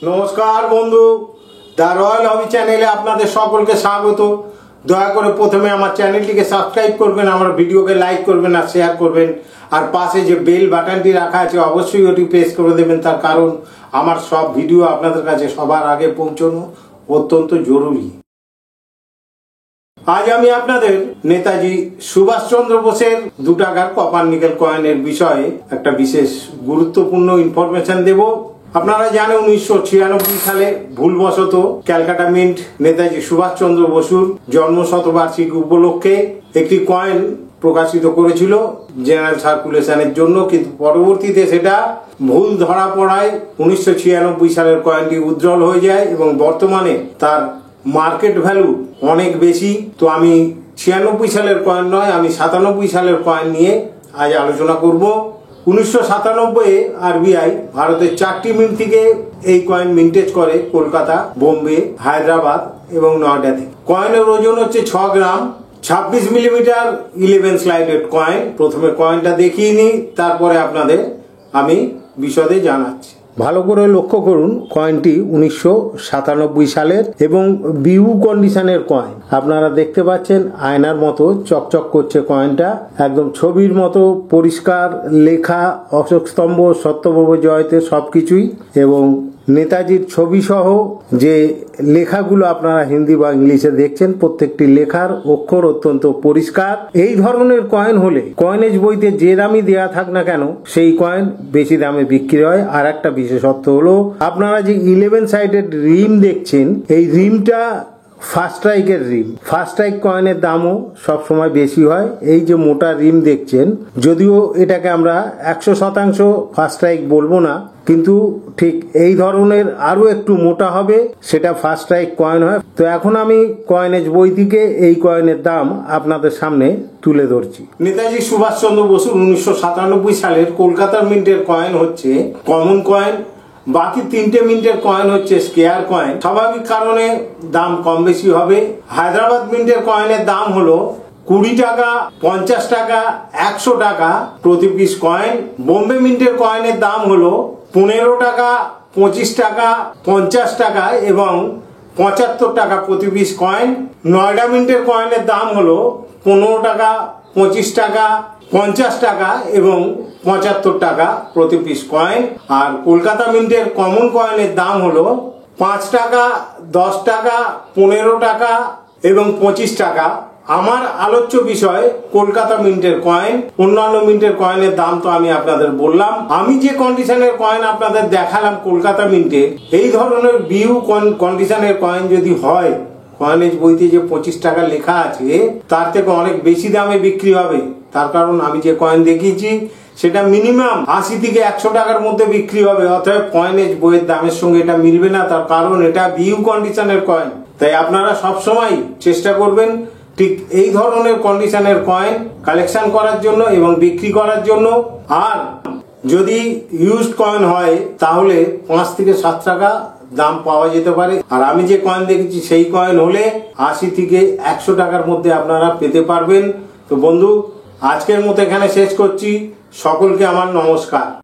নমস্কার বন্ধু, the royal হবি চ্যানেলে আপনাদের সকলকে স্বাগত। দয়া করে প্রথমে আমার চ্যানেলটিকে সাবস্ক্রাইব করবেন, আমার ভিডিওকে লাইক করবেন আর শেয়ার করবেন, আর পাশে যে বেল বাটনটি রাখা আছে অবশ্যই ওটি প্রেস করে দেবেন। তার কারণ আমার সব ভিডিও আপনাদের কাছে সবার আগে পৌঁছানো অত্যন্ত জরুরি। আজ আমি আপনাদের নেতাজি সুভাষচন্দ্র বোসের 2 টাকার কপার নিকেল কয়েনের বিষয়ে একটা বিশেষ গুরুত্বপূর্ণ ইনফরমেশন দেব। আপনারা জানেন 1996 সালে ভুলবশত ক্যালকাটা মিন্ট নেতাজি সুভাষচন্দ্র বসুর জন্ম শতবার্ষিকী উপলক্ষে একটি কয়েন প্রকাশিত করেছিল জেনারেল সার্কুলেশনের জন্য, কিন্তু পরবর্তীতে সেটা ভুল ধরা পড়ায় 1996 সালের কয়েনটি উজ্জ্বল হয়ে যায় এবং বর্তমানে তার মার্কেট ভ্যালু অনেক বেশি। তো আমি 96 সালের কয়েন নয়, আমি 97 সালের কয়েন নিয়ে আজ আলোচনা করব। 1997 আরবিআই ভারতের 4টি মিন্ট থেকে এই কয়েন মিন্টেজ করে, কলকাতা, বোম্বে, হায়দ্রাবাদ এবং নয়ডাতে। কয়েনের ওজন হচ্ছে 6 গ্রাম, 26 মিলিমিটার 11 স্লাইডেড কয়েন। প্রথমে কয়েনটা দেখিয়ে নিই, তারপরে আপনাদের আমি বিশদে জানাচ্ছি। ভালো করে লক্ষ্য করুন, কয়েনটি 1997 সালের এবং বিউ কন্ডিশনের কয়েন। আপনারা দেখতে পাচ্ছেন আয়নার মতো চকচক করছে কয়েনটা, একদম ছবির মতো পরিষ্কার, লেখা অশোক স্তম্ভ, সত্যভব জয়তে সবকিছুই, এবং নেতাজির ছবি সহ যে লেখাগুলো আপনারা হিন্দি বা ইংলিশে দেখছেন প্রত্যেকটি লেখার অক্ষর অত্যন্ত পরিষ্কার। এই ধরনের কয়েন হলে কয়েনেজ বইতে যে দামই দেয়া থাক না কেন সেই কয়েন বেশি দামে বিক্রি হয়। আর একটা বিশেষত্ব হলো, আপনারা যে 11 সাইডেড রিম দেখছেন, এই রিমটা ফার্স্ট স্ট্রাইকের রিম। ফার্স্ট স্ট্রাইক কয়েনের দামও সবসময় বেশি হয়। এই যে মোটা রিম দেখছেন, যদিও এটাকে আমরা 100% ফার্স্ট স্ট্রাইক বলবো না, কিন্তু ঠিক এই ধরনের আরো একটু মোটা হবে, সেটা ফার্স্ট স্ট্রাইক কয়েন হয়। তো এখন আমি কয়েনেজ বই থেকে এই কয়েনের দাম আপনাদের সামনে তুলে ধরছি। নেতাজি সুভাষচন্দ্র বসুর 1997 সালের কলকাতার মিন্টের কয়েন হচ্ছে কমন কয়েন, বাকি 3টে মিন্টের কয়েন হচ্ছে স্কেয়ার কয়েন। স্বাভাবিক কারণে দাম কম বেশি হবে। হায়দ্রাবাদ মিন্টের কয়েনের দাম হলো 20 টাকা, 50 টাকা, 100 টাকা প্রতি পিস কয়েন। বোম্বে মিন্টের কয়েনের দাম হলো 15 টাকা, 25 টাকা, 50 টাকা এবং 75 টাকা প্রতি পিস কয়েন। নয়ডা মিন্টের কয়েনের দাম হলো 15 টাকা, 25 টাকা, 50 টাকা এবং 75 টাকা প্রতি পিস কয়েন। আর কলকাতা মিন্টের কমন কয়েনের দাম হলো 5 টাকা, 10 টাকা, 15 টাকা এবং 25 টাকা। আমার আলোচ্য বিষয় কলকাতা মিন্টের কয়েন। অন্যান্য মিন্টের কয়েনের দাম তো আমি আপনাদের বললাম। আমি যে কন্ডিশনের কয়েন আপনাদের দেখালাম কলকাতা মিন্টের, এই ধরনের বিউ কন্ডিশনের কয়েন যদি হয়, কয়েনেজ বইতে যে 25 টাকা লেখা আছে তার থেকে অনেক বেশি দামে বিক্রি হবে। তার কারণ আমি যে কয়েন দেখিয়েছি সেটা মিনিমাম 80 থেকে 100 টাকার মধ্যে বিক্রি হবে। অতএব কয়েনেজ বইয়ের দামের সঙ্গে এটা মিলবে না, তার কারণ এটা বিউ কন্ডিশনের কয়েন। তাই আপনারা সবসময় চেষ্টা করবেন ঠিক এই ধরনের কন্ডিশনের কয়েন কালেকশন করার জন্য এবং বিক্রি করার জন্য। আর যদি ইউজড কয়েন হয় তাহলে 5 থেকে 7 টাকা দাম পাওয়া যেতে পারে। আর আমি যে কয়েন দেখেছি সেই কয়েন হলে 80 থেকে 100 টাকার মধ্যে আপনারা পেতে পারবেন। তো বন্ধু, আজকের মতো এখানে শেষ করছি। সকলকে আমার নমস্কার।